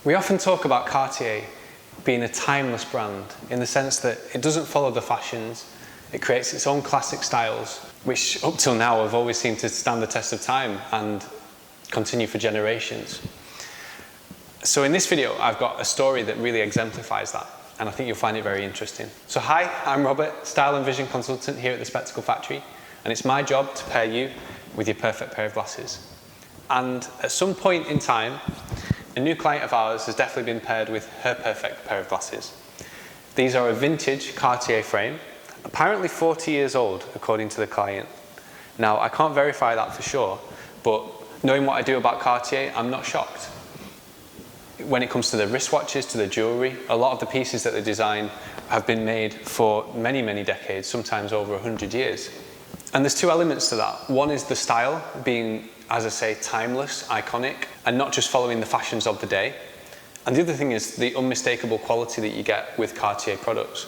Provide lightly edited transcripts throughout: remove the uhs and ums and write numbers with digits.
We often talk about Cartier being a timeless brand in the sense that it doesn't follow the fashions, it creates its own classic styles, which up till now have always seemed to stand the test of time and continue for generations. So in this video, I've got a story that really exemplifies that, and I think you'll find it very interesting. So hi, I'm Robert, Style and Vision Consultant here at the Spectacle Factory, and it's my job to pair you with your perfect pair of glasses. And at some point in time, a new client of ours has definitely been paired with her perfect pair of glasses. These are a vintage Cartier frame, apparently 40 years old, according to the client. Now, I can't verify that for sure, but knowing what I do about Cartier, I'm not shocked. When it comes to the wristwatches, to the jewelry, a lot of the pieces that they design have been made for many, many decades, sometimes over 100 years. And there's two elements to that. One is the style, being, as I say, timeless, iconic, and not just following the fashions of the day. And the other thing is the unmistakable quality that you get with Cartier products.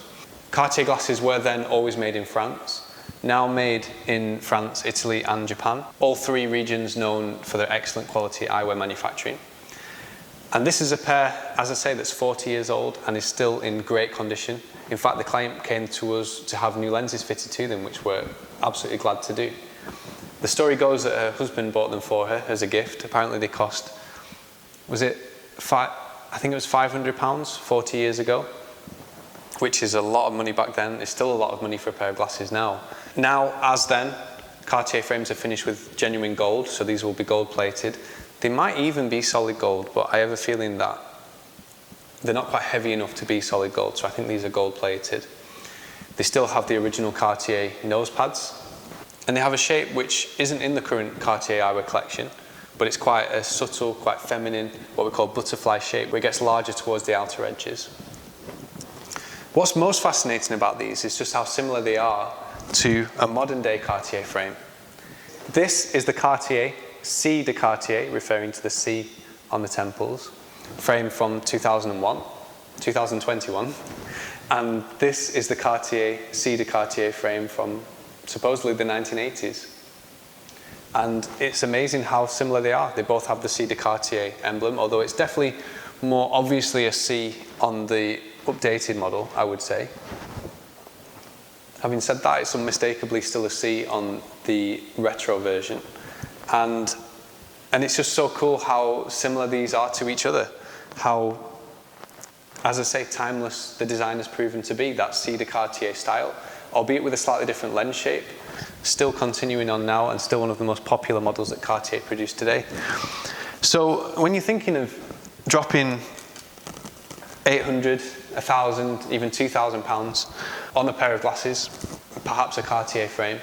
Cartier glasses were then always made in France, now made in France, Italy, and Japan. All three regions known for their excellent quality eyewear manufacturing. And this is a pair, as I say, that's 40 years old and is still in great condition. In fact, the client came to us to have new lenses fitted to them, which we're absolutely glad to do. The story goes that her husband bought them for her as a gift. Apparently they cost, I think it was £500 40 years ago, which is a lot of money back then. It's still a lot of money for a pair of glasses now. Now, as then, Cartier frames are finished with genuine gold, so these will be gold plated. They might even be solid gold, but I have a feeling that they're not quite heavy enough to be solid gold, so I think these are gold plated. They still have the original Cartier nose pads, and they have a shape which isn't in the current Cartier eyewear collection, but it's quite a subtle, quite feminine, what we call butterfly shape, where it gets larger towards the outer edges. What's most fascinating about these is just how similar they are to a modern day Cartier frame. This is the Cartier C de Cartier, referring to the C on the temples, frame from 2021, and this is the Cartier C de Cartier frame from supposedly the 1980s. And it's amazing how similar they are. They both have the C de Cartier emblem, although it's definitely more obviously a C on the updated model, I would say. Having said that, it's unmistakably still a C on the retro version. And it's just so cool how similar these are to each other. How, as I say, timeless the design has proven to be, that C de Cartier style, albeit with a slightly different lens shape, still continuing on now and still one of the most popular models that Cartier produce today. So when you're thinking of dropping 800, 1,000, even £2,000 on a pair of glasses, perhaps a Cartier frame,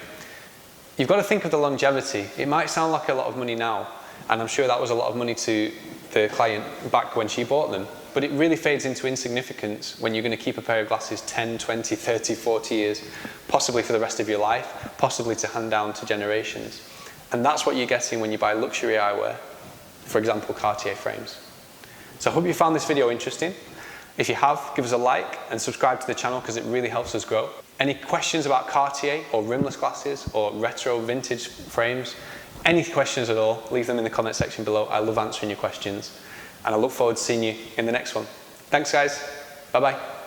you've got to think of the longevity. It might sound like a lot of money now, and I'm sure that was a lot of money to the client back when she bought them, but it really fades into insignificance when you're going to keep a pair of glasses 10, 20, 30, 40 years, possibly for the rest of your life, possibly to hand down to generations. And that's what you're getting when you buy luxury eyewear, for example, Cartier frames. So I hope you found this video interesting. If you have, give us a like and subscribe to the channel because it really helps us grow. Any questions about Cartier or rimless glasses or retro vintage frames, any questions at all, leave them in the comment section below. I love answering your questions, and I look forward to seeing you in the next one. Thanks guys, bye bye.